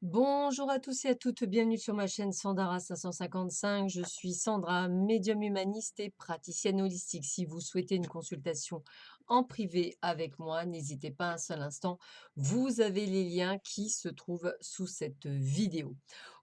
Bonjour à tous et à toutes, bienvenue sur ma chaîne Sandara 555. Je suis Sandra, médium humaniste et praticienne holistique. Si vous souhaitez une consultation en privé avec moi, n'hésitez pas un seul instant. Vous avez les liens qui se trouvent sous cette vidéo.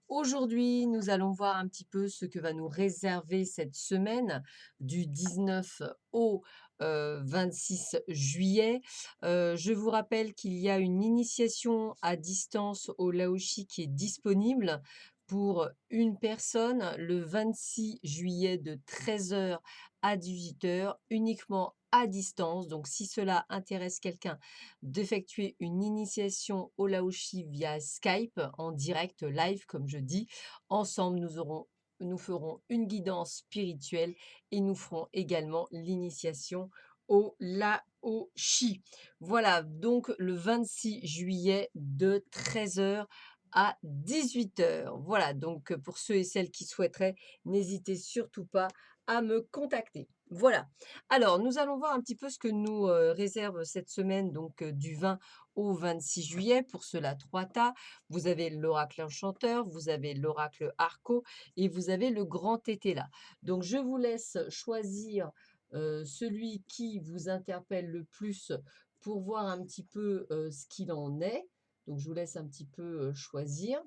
Aujourd'hui, nous allons voir un petit peu ce que va nous réserver cette semaine du 19 au 26 juillet. Je vous rappelle qu'il y a une initiation à distance au Laoshi qui est disponible pour une personne le 26 juillet de 13 h à 18 h uniquement à distance. Donc, si cela intéresse quelqu'un d'effectuer une initiation au Laoshi via Skype en direct live, comme je dis, ensemble, nous ferons une guidance spirituelle et nous ferons également l'initiation au Laoshi. Voilà, donc le 26 juillet de 13 h à 18 h. Voilà, donc pour ceux et celles qui souhaiteraient, n'hésitez surtout pas à me contacter. Voilà. Alors, nous allons voir un petit peu ce que nous réserve cette semaine, donc du 20 au 26 juillet. Pour cela, trois tas. Vous avez l'oracle enchanteur, vous avez l'oracle Arco et vous avez le grand tété là. Donc, je vous laisse choisir celui qui vous interpelle le plus pour voir un petit peu ce qu'il en est. Donc, je vous laisse un petit peu choisir.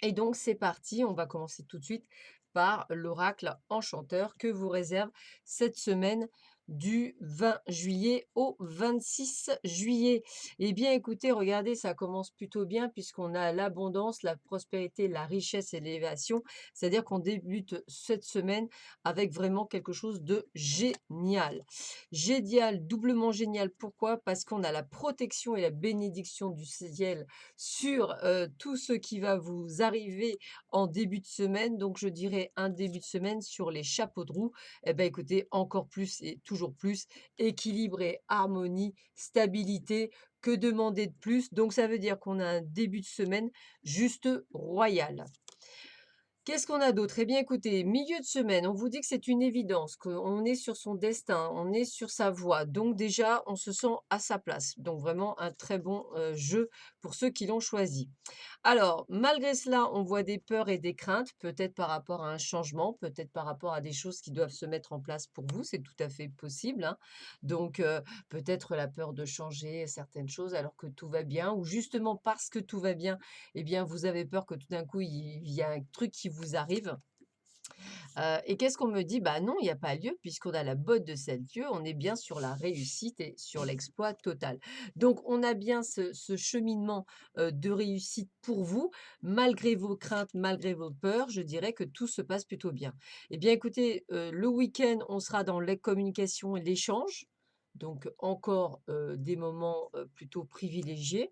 Et donc, c'est parti. On va commencer tout de suite par l'oracle enchanteur que vous réserve cette semaine du 20 juillet au 26 juillet. Eh bien, écoutez, regardez, ça commence plutôt bien puisqu'on a l'abondance, la prospérité, la richesse et l'élévation. C'est-à-dire qu'on débute cette semaine avec vraiment quelque chose de génial. Génial, doublement génial. Pourquoi? Parce qu'on a la protection et la bénédiction du ciel sur tout ce qui va vous arriver en début de semaine. Donc, je dirais un début de semaine sur les chapeaux de roue. Eh bien, écoutez, encore plus et toujours plus, équilibre et harmonie, stabilité. Que demander de plus? Donc, ça veut dire qu'on a un début de semaine juste royal. Qu'est-ce qu'on a d'autre? Eh bien, écoutez, milieu de semaine, on vous dit que c'est une évidence, qu'on est sur son destin, on est sur sa voie. Donc déjà, on se sent à sa place. Donc vraiment un très bon jeu pour ceux qui l'ont choisi. Alors, malgré cela, on voit des peurs et des craintes, peut-être par rapport à un changement, peut-être par rapport à des choses qui doivent se mettre en place pour vous, c'est tout à fait possible, hein. Donc, peut-être la peur de changer certaines choses alors que tout va bien, ou justement parce que tout va bien, eh bien, vous avez peur que tout d'un coup, il y a un truc qui vous arrive. Et qu'est-ce qu'on me dit? Bah non, il n'y a pas lieu puisqu'on a la botte de 7 lieues, on est bien sur la réussite et sur l'exploit total. Donc on a bien ce cheminement, de réussite pour vous, malgré vos craintes, malgré vos peurs, je dirais que tout se passe plutôt bien. Eh bien écoutez, le week-end, on sera dans les communications et l'échange, donc encore, des moments, plutôt privilégiés.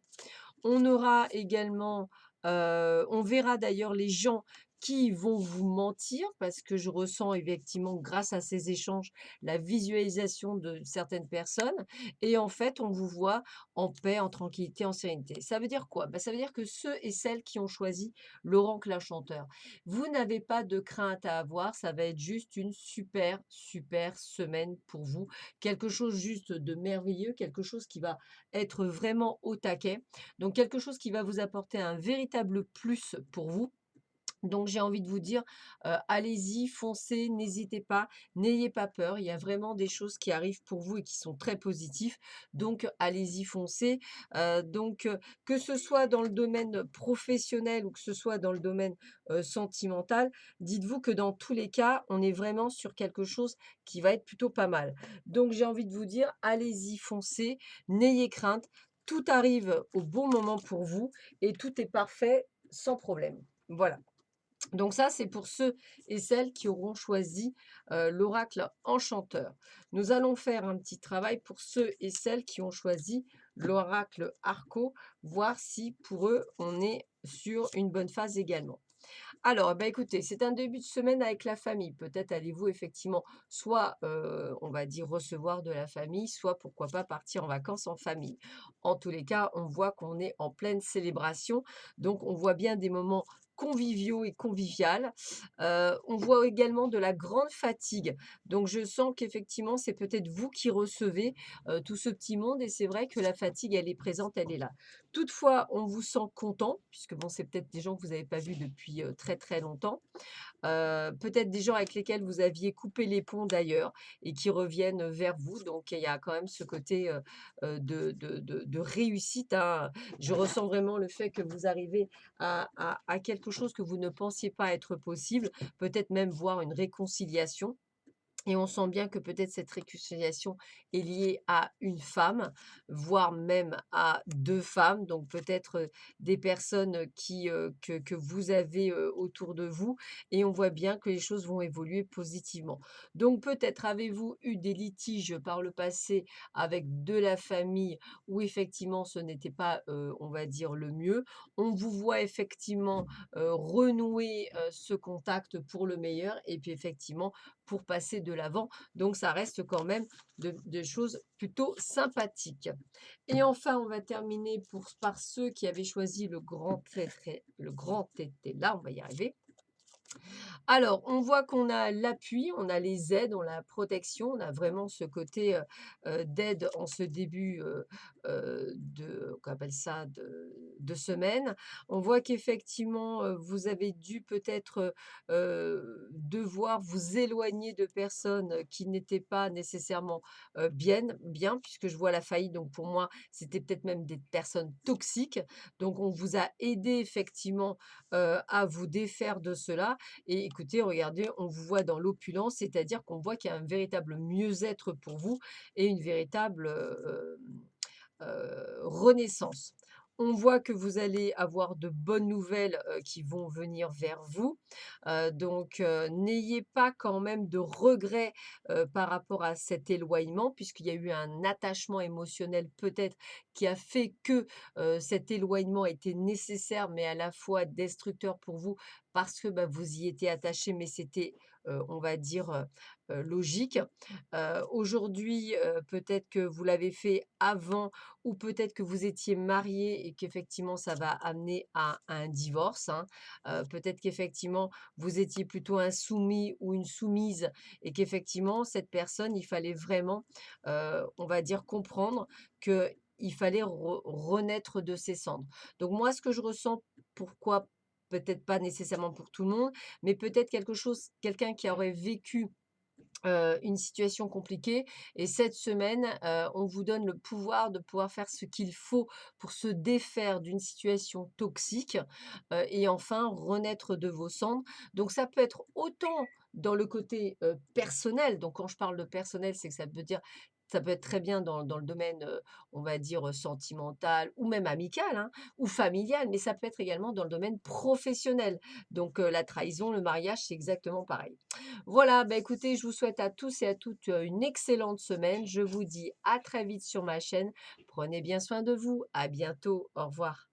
On aura également, on verra d'ailleurs les gens qui vont vous mentir parce que je ressens effectivement grâce à ces échanges la visualisation de certaines personnes et en fait on vous voit en paix, en tranquillité, en sérénité. Ça veut dire quoi? Bah, ça veut dire que ceux et celles qui ont choisi l'oracle enchanteur, vous n'avez pas de crainte à avoir, ça va être juste une super, super semaine pour vous. Quelque chose juste de merveilleux, quelque chose qui va être vraiment au taquet. Donc quelque chose qui va vous apporter un véritable plus pour vous. Donc j'ai envie de vous dire, allez-y, foncez, n'hésitez pas, n'ayez pas peur. Il y a vraiment des choses qui arrivent pour vous et qui sont très positifs. Donc allez-y, foncez. Que ce soit dans le domaine professionnel ou que ce soit dans le domaine, sentimental, dites-vous que dans tous les cas, on est vraiment sur quelque chose qui va être plutôt pas mal. Donc j'ai envie de vous dire, allez-y, foncez, n'ayez crainte. Tout arrive au bon moment pour vous et tout est parfait sans problème. Voilà. Donc ça, c'est pour ceux et celles qui auront choisi, l'oracle enchanteur. Nous allons faire un petit travail pour ceux et celles qui ont choisi l'oracle Arco, voir si pour eux, on est sur une bonne phase également. Alors, bah, écoutez, c'est un début de semaine avec la famille. Peut-être allez-vous effectivement soit, on va dire recevoir de la famille, soit pourquoi pas partir en vacances en famille. En tous les cas, on voit qu'on est en pleine célébration, donc on voit bien des moments conviviaux et convivial. On voit également de la grande fatigue. Donc je sens qu'effectivement, c'est peut-être vous qui recevez, tout ce petit monde et c'est vrai que la fatigue, elle est présente, elle est là. Toutefois, on vous sent content, puisque bon, c'est peut-être des gens que vous n'avez pas vus depuis, très, très longtemps. Peut-être des gens avec lesquels vous aviez coupé les ponts d'ailleurs et qui reviennent vers vous. Donc il y a quand même ce côté, de réussite, hein. Je ressens vraiment le fait que vous arrivez à quelque chose que vous ne pensiez pas être possible, peut-être même voir une réconciliation. Et on sent bien que peut-être cette réconciliation est liée à une femme, voire même à 2 femmes, donc peut-être, des personnes qui, que vous avez, autour de vous et on voit bien que les choses vont évoluer positivement. Donc peut-être avez-vous eu des litiges par le passé avec de la famille où effectivement ce n'était pas, on va dire le mieux. On vous voit effectivement, renouer, ce contact pour le meilleur et puis effectivement pour passer de l'avant. Donc ça reste quand même de choses plutôt sympathiques. Et enfin, on va terminer par ceux qui avaient choisi le grand tété là, on va y arriver. Alors, on voit qu'on a l'appui, on a les aides, on a la protection, on a vraiment ce côté, d'aide en ce début, de qu'on appelle ça? De semaine. On voit qu'effectivement, vous avez dû peut-être, devoir vous éloigner de personnes, qui n'étaient pas nécessairement, bien puisque je vois la faillite, donc pour moi, c'était peut-être même des personnes toxiques. Donc on vous a aidé effectivement, à vous défaire de cela et écoutez, regardez, on vous voit dans l'opulence, c'est-à-dire qu'on voit qu'il y a un véritable mieux-être pour vous et une véritable, renaissance. On voit que vous allez avoir de bonnes nouvelles, qui vont venir vers vous, donc n'ayez pas quand même de regrets, par rapport à cet éloignement puisqu'il y a eu un attachement émotionnel peut-être qui a fait que, cet éloignement était nécessaire, mais à la fois destructeur pour vous parce que, bah, vous y étiez attaché, mais c'était, on va dire, logique. Aujourd'hui, peut-être que vous l'avez fait avant ou peut-être que vous étiez mariés et qu'effectivement ça va amener à un divorce, hein. Peut-être qu'effectivement vous étiez plutôt un soumis ou une soumise et qu'effectivement cette personne, il fallait vraiment, on va dire comprendre qu'il fallait renaître de ses cendres. Donc moi ce que je ressens, pourquoi peut-être pas nécessairement pour tout le monde, mais peut-être quelqu'un qui aurait vécu une situation compliquée et cette semaine, on vous donne le pouvoir de pouvoir faire ce qu'il faut pour se défaire d'une situation toxique, et enfin renaître de vos cendres. Donc ça peut être autant dans le côté, personnel, donc quand je parle de personnel, c'est que ça peut être très bien dans le domaine, on va dire, sentimental ou même amical, hein, ou familial, mais ça peut être également dans le domaine professionnel. Donc la trahison, le mariage, c'est exactement pareil. Voilà, bah, écoutez, je vous souhaite à tous et à toutes, une excellente semaine. Je vous dis à très vite sur ma chaîne. Prenez bien soin de vous. À bientôt. Au revoir.